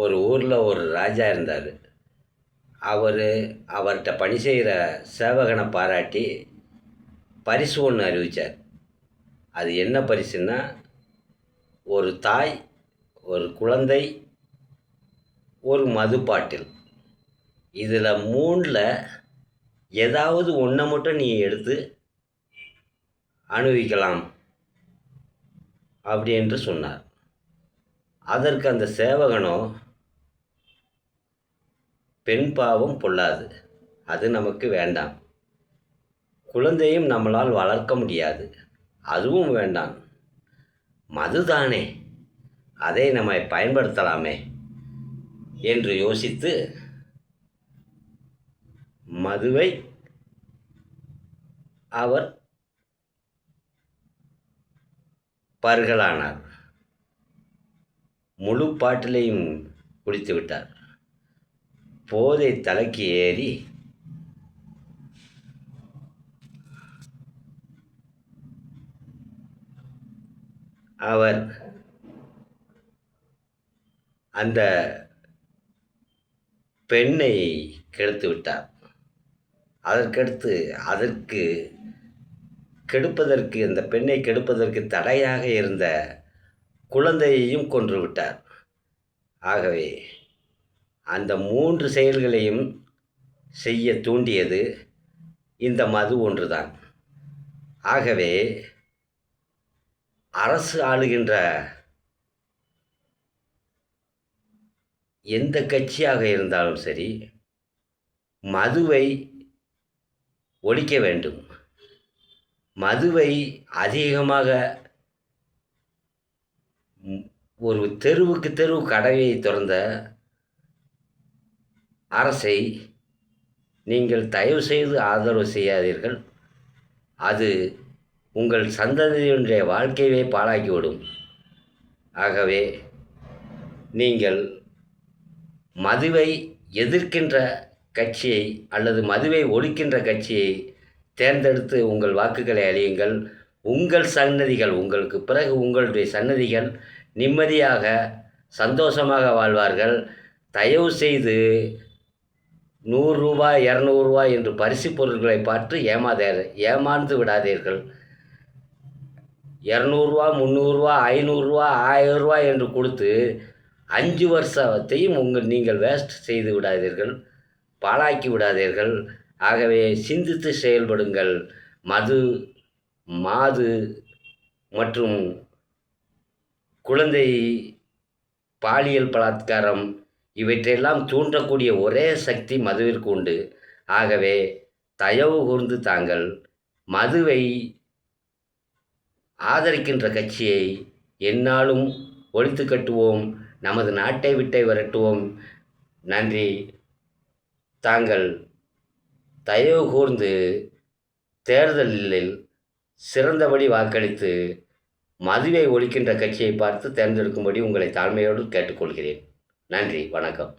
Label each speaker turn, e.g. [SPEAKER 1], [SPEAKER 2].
[SPEAKER 1] ஒரு ஊரில் ஒரு ராஜா இருந்தார். அவர்கிட்ட பணி செய்கிற சேவகனை பாராட்டி பரிசு ஒன்று அறிவித்தார். அது என்ன பரிசுன்னா, ஒரு தாய், ஒரு குழந்தை, ஒரு மது பாட்டில். இதில் மூணில் ஏதாவது ஒன்றை மட்டும் நீ எடுத்து அனுபவிக்கலாம் அப்படி என்று சொன்னார். அதற்கு அந்த சேவகனோ, பெண் பாவம் பொல்லாது, அது நமக்கு வேண்டாம். குழந்தையும் நம்மளால் வளர்க்க முடியாது, அதுவும் வேண்டாம். மதுதானே, அதை நம்ம பயன்படுத்தலாமே என்று யோசித்து மதுவை அவர் பருகலானார். முழு பாட்டிலையும் குடித்து விட்டார். போதை தலைக்கு ஏறி அவர் அந்த பெண்ணை கெடுத்து விட்டார். அதற்கு கெடுப்பதற்கு, அந்த பெண்ணை கெடுப்பதற்கு தடையாக இருந்த குழந்தையையும் கொன்று விட்டார். ஆகவே அந்த 3 செயல்களையும் செய்ய தூண்டியது இந்த மது ஒன்றுதான். ஆகவே அரசு ஆளுகின்ற எந்த கட்சியாக இருந்தாலும் சரி, மதுவை ஒழிக்க வேண்டும். மதுவை அதிகமாக ஒரு தெருவுக்கு தெருவு கடையை திறந்த அரசை நீங்கள் தயவு செய்து ஆதரவு செய்யாதீர்கள். அது உங்கள் சந்ததியினுடைய வாழ்க்கையை பாழாக்கிவிடும். ஆகவே நீங்கள் மதுவை எதிர்க்கின்ற கட்சியை அல்லது மதுவை ஒழிக்கின்ற கட்சியை தேர்ந்தெடுத்து உங்கள் வாக்குகளை அளியுங்கள். உங்கள் சன்னதிகள், உங்களுக்கு பிறகு உங்களுடைய சன்னதிகள் நிம்மதியாக சந்தோஷமாக வாழ்வார்கள். தயவு செய்து ரூ. 100 200 என்று பரிசு பொருட்களை பார்த்து ஏமாந்து விடாதீர்கள். ரூ. 200 300 500 1000 என்று கொடுத்து 5 வருஷத்தையும் நீங்கள் வேஸ்ட் செய்து விடாதீர்கள், பாழாக்கி விடாதீர்கள். ஆகவே சிந்தித்து செயல்படுங்கள். மாது மற்றும் குழந்தை பாலியல் பலாத்காரம் இவற்றையெல்லாம் தூண்டக்கூடிய ஒரே சக்தி மதுவிற்கு உண்டு. ஆகவே தயவு கூர்ந்து தாங்கள் மதுவை ஆதரிக்கின்ற கட்சியை எந்நாளும் ஒழித்து கட்டுவோம். நமது நாட்டை விட்டே விரட்டுவோம். நன்றி. தாங்கள் தயவு கூர்ந்து தேர்தலில் சிறந்தபடி வாக்களித்து மதுவை ஒழிக்கின்ற கட்சியை பார்த்து தேர்ந்தெடுக்கும்படி உங்களை தாழ்மையோடு கேட்டுக்கொள்கிறேன். நன்றி, வணக்கம்.